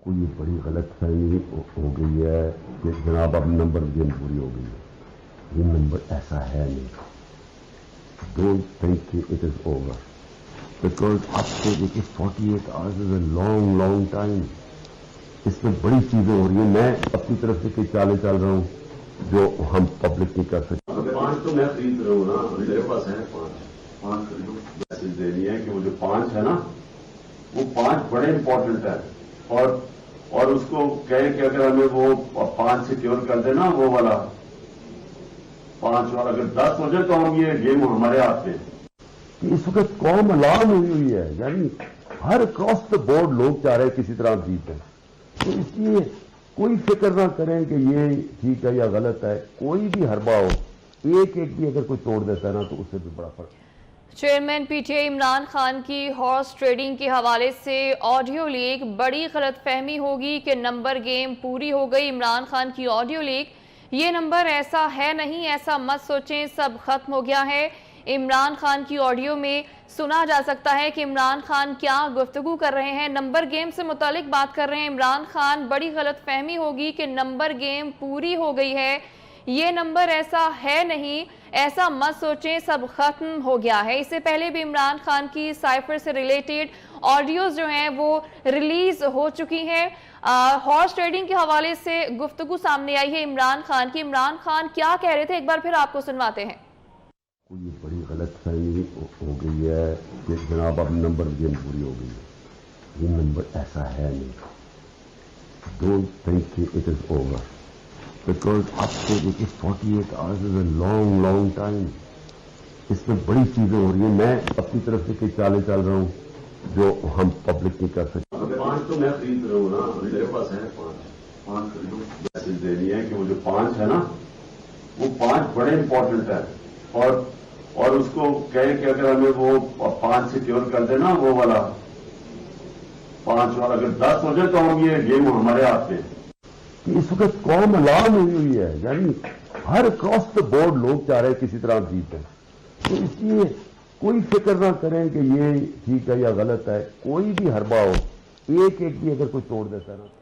کوئی بڑی غلط فہمی ہو گئی ہے کہ جناب اب نمبر گیم پوری ہو گئی ہے. یہ نمبر ایسا ہے نہیں. ڈونٹ تھنک کہ اٹ از اوور بیکاز اب سے دیکھیے 48 hours is a long long time. اس میں بڑی چیزیں ہو رہی ہیں. میں اپنی طرف سے کئی چالیں چل رہا ہوں جو ہم پبلک نہیں کر سکتے. 5 تو میں خرید رہا ہوں نا, میرے پاس ہے 5 خریدوں. میسج دینی ہے کہ وہ جو 5 ہے نا وہ 5 بڑے امپورٹنٹ ہے, اور اس کو کہے کہ اگر ہمیں وہ 5 سیکیور کر دے نا, وہ والا 5 والا اگر 10 ہو جائے تو ہم یہ گیم ہمارے ہاتھ میں. اس وقت قوم الارم ہوئی ہے, یعنی ہر اکراس دا بورڈ لوگ چاہ رہے ہیں کسی طرح جیت جائیں. تو اس لیے کوئی فکر نہ کریں کہ یہ ٹھیک ہے یا غلط ہے. کوئی بھی حربہ ہو, ایک بھی اگر کوئی توڑ دیتا ہے نا تو اس سے بھی بڑا فرق. Chairman P T I Imran Khan کی ہارس ٹریڈنگ کے حوالے سے آڈیو لیک, بڑی غلط فہمی ہوگی کہ نمبر گیم پوری ہو گئی. عمران خان کی آڈیو لیک, یہ نمبر ایسا ہے نہیں, ایسا مت سوچیں سب ختم ہو گیا ہے. عمران خان کی آڈیو میں سنا جا سکتا ہے کہ عمران خان کیا گفتگو کر رہے ہیں, نمبر گیم سے متعلق بات کر رہے ہیں. عمران خان, بڑی غلط فہمی ہوگی کہ نمبر گیم پوری ہو گئی ہے, یہ نمبر ایسا ہے نہیں, ایسا مت سوچیں سب ختم ہو گیا ہے. اس سے پہلے بھی عمران خان کی سائفر سے ریلیٹڈ آڈیوز جو ہیں وہ ریلیز ہو چکی ہیں. ہارس ٹریڈنگ کے حوالے سے گفتگو سامنے آئی ہے عمران خان کی. عمران خان کیا کہہ رہے تھے, ایک بار پھر آپ کو سنواتے ہیں. کوئی بڑی غلط فہمی ہو گئی ہے کہ جناب اب نمبر گیم پوری ہو گئی ہے. یہ نمبر ایسا ہے نہیں. ڈونٹ تھنک کہ اٹ از اوور بیکاز اب سے دیکھیے 48 hours is a long long time. اس میں بڑی چیزیں ہو رہی ہیں. میں اپنی طرف سے کئی چالیں چل رہا ہوں جو ہم پبلک نہیں کر سکتے. 5 تو میں خرید رہا ہوں نا, میرے پاس ہے 5 خریدوں. میسج دینی ہے کہ وہ جو 5 ہے نا وہ 5 بڑے امپورٹنٹ ہے, اور اس کو کہے کہ اگر ہمیں وہ 5 سیکیور کر دے نا, وہ والا 5 والا اگر 10 ہو جائے تو ہم یہ گیم ہمارے ہاتھ میں. اس وقت قوم الارم ہوئی ہے, یعنی ہر اکراس دا بورڈ لوگ چاہ رہے ہیں کسی طرح جیت جائیں. تو اس لیے کوئی فکر نہ کریں کہ یہ ٹھیک ہے یا غلط ہے. کوئی بھی حربہ ہو, ایک بھی اگر کوئی توڑ دیتا ہے نا.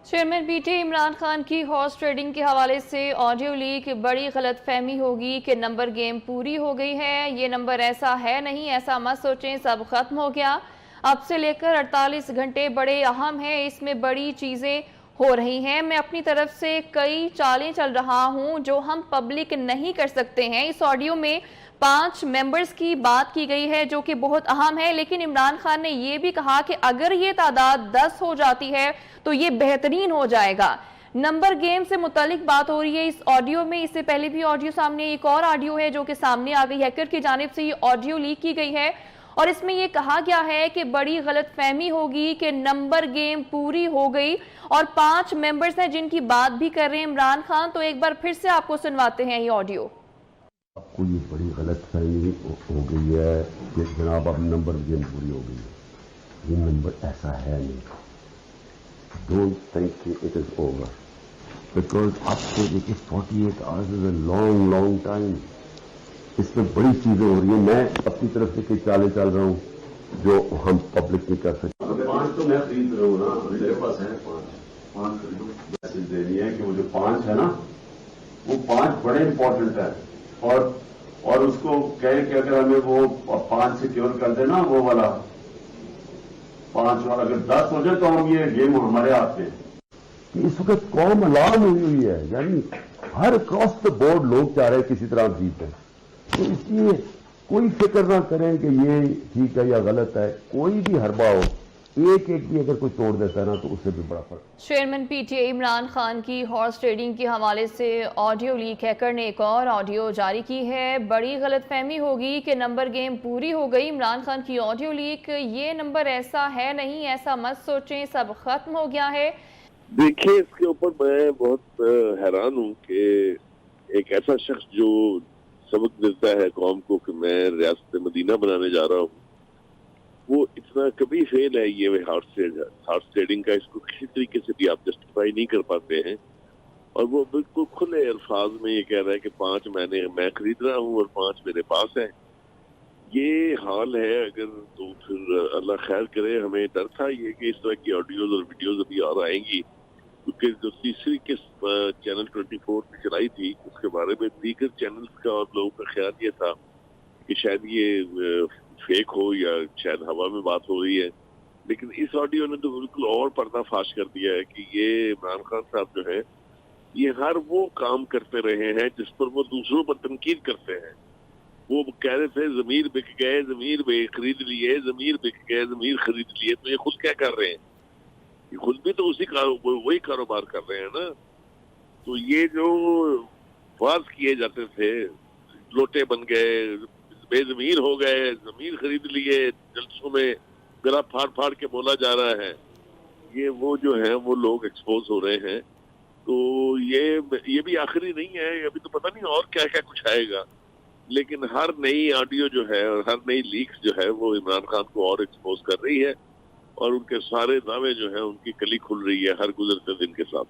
Chairman P T I Imran Khan کی ہارس ٹریڈنگ کے حوالے سے آڈیو لیک, بڑی غلط فہمی ہوگی کہ نمبر گیم پوری ہو گئی ہے, یہ نمبر ایسا ہے نہیں, ایسا مت سوچیں سب ختم ہو گیا. اب سے لے کر 48 گھنٹے بڑے اہم ہیں, اس میں بڑی چیزیں ہو رہی ہیں. میں اپنی طرف سے کئی چالیں چل رہا ہوں جو ہم پبلک نہیں کر سکتے ہیں. اس آڈیو میں 5 ممبرز کی بات کی گئی ہے جو کہ بہت اہم ہے, لیکن عمران خان نے یہ بھی کہا کہ اگر یہ تعداد 10 ہو جاتی ہے تو یہ بہترین ہو جائے گا. نمبر گیم سے متعلق بات ہو رہی ہے اس آڈیو میں. اس سے پہلے بھی آڈیو سامنے, ایک اور آڈیو ہے جو کہ سامنے آ گئی, ہیکر کی جانب سے یہ آڈیو لیک کی گئی ہے, اور اس میں یہ کہا گیا ہے کہ بڑی غلط فہمی ہوگی کہ نمبر گیم پوری ہو گئی, اور 5 ممبرز ہیں جن کی بات بھی کر رہے ہیں عمران خان. تو ایک بار پھر سے آپ کو سنواتے ہیں یہ آڈیو. آپ کو یہ بڑی غلط فہمی ہو گئی ہے کہ جناب اب نمبر گیم پوری ہو گئی ہے. یہ نمبر ایسا ہے نہیں. ڈونٹ تھنک کہ اٹ از اوور بیکاز اب سے دیکھیے 48 hours is a long long time. اس میں بڑی چیزیں ہو رہی ہیں. میں اپنی طرف سے کئی چالیں چل رہا ہوں جو ہم پبلک نہیں کر سکتے. 5 تو میں خرید رہا ہوں نا, میرے پاس ہے 5 خریدوں. میسج دینی ہے کہ وہ جو 5 ہے نا وہ 5 بڑے امپورٹنٹ ہے, اور اس کو کہے کہ اگر ہمیں وہ 5 سیکیور کر دے نا, وہ والا 5 والا اگر 10 ہو جائے تو ہم یہ گیم ہمارے ہاتھ میں. اس وقت قوم الارم ہوئی ہے, یعنی ہر اکراس دا بورڈ لوگ چاہ رہے ہیں کسی طرح جیت جائیں. تو اس لیے کوئی فکر نہ کریں کہ یہ ٹھیک ہے یا غلط ہے. کوئی بھی حربہ ہو, ایک بھی اگر کوئی توڑ دیتا ہے نا تو اس سے بھی بڑا فرق. Chairman P T I Imran Khan کی ہارس ٹریڈنگ کے حوالے سے آڈیو لیک, ہیکر نے ایک اور آڈیو جاری کی ہے. بڑی غلط فہمی ہوگی کہ نمبر گیم پوری ہو گئی. عمران خان کی آڈیو لیک, یہ نمبر ایسا ہے نہیں, ایسا مت سوچیں سب ختم ہو گیا ہے. دیکھیں, اس کے اوپر میں بہت حیران ہوں کہ ایک ایسا شخص جو سبق دیتا ہے قوم کو کہ میں ریاست مدینہ بنانے جا رہا ہوں, وہ اتنا کبھی فیل ہے یہ ہارس ٹریڈنگ کا. اس کو کسی طریقے سے بھی آپ جسٹیفائی نہیں کر پاتے ہیں, اور وہ بالکل کھلے الفاظ میں یہ کہہ رہا ہے کہ 5 میں خرید رہا ہوں اور 5 میرے پاس ہیں. یہ حال ہے اگر تو پھر اللہ خیر کرے. ہمیں ڈر تھا یہ کہ اس طرح کی آڈیوز اور ویڈیوز ابھی اور آئیں گی، کیونکہ جو تیسری قسط چینل 24 نے چلائی تھی اس کے بارے میں دیگر چینلز کا اور لوگوں کا خیال یہ تھا کہ شاید یہ فیک ہو یا شاید ہوا میں بات ہو رہی ہے. لیکن اس آڈیو نے تو بالکل اور پردہ فاش کر دیا ہے کہ یہ عمران خان صاحب جو ہے یہ ہر وہ کام کرتے رہے ہیں جس پر وہ دوسروں پر تنقید کرتے ہیں. وہ کہہ رہے تھے ضمیر بک گئے، ضمیر خرید لیے، ضمیر بک گئے، ضمیر خرید لیے. تو یہ خود کیا کر رہے ہیں؟ یہ خود بھی تو وہی کاروبار کر رہے ہیں نا. تو یہ جو واز کیے جاتے تھے لوٹے بن گئے، بے ضمیر ہو گئے، ضمیر خرید لیے، جلسوں میں گلا پھاڑ پھاڑ کے بولا جا رہا ہے، یہ وہ جو ہے وہ لوگ ایکسپوز ہو رہے ہیں. تو یہ بھی آخری نہیں ہے، ابھی تو پتہ نہیں اور کیا کیا کچھ آئے گا. لیکن ہر نئی آڈیو جو ہے اور ہر نئی لیکس جو ہے وہ عمران خان کو اور ایکسپوز کر رہی ہے، اور ان کے سارے دعوے جو ہیں ان کی کلی کھل رہی ہے ہر گزرتے دن کے ساتھ.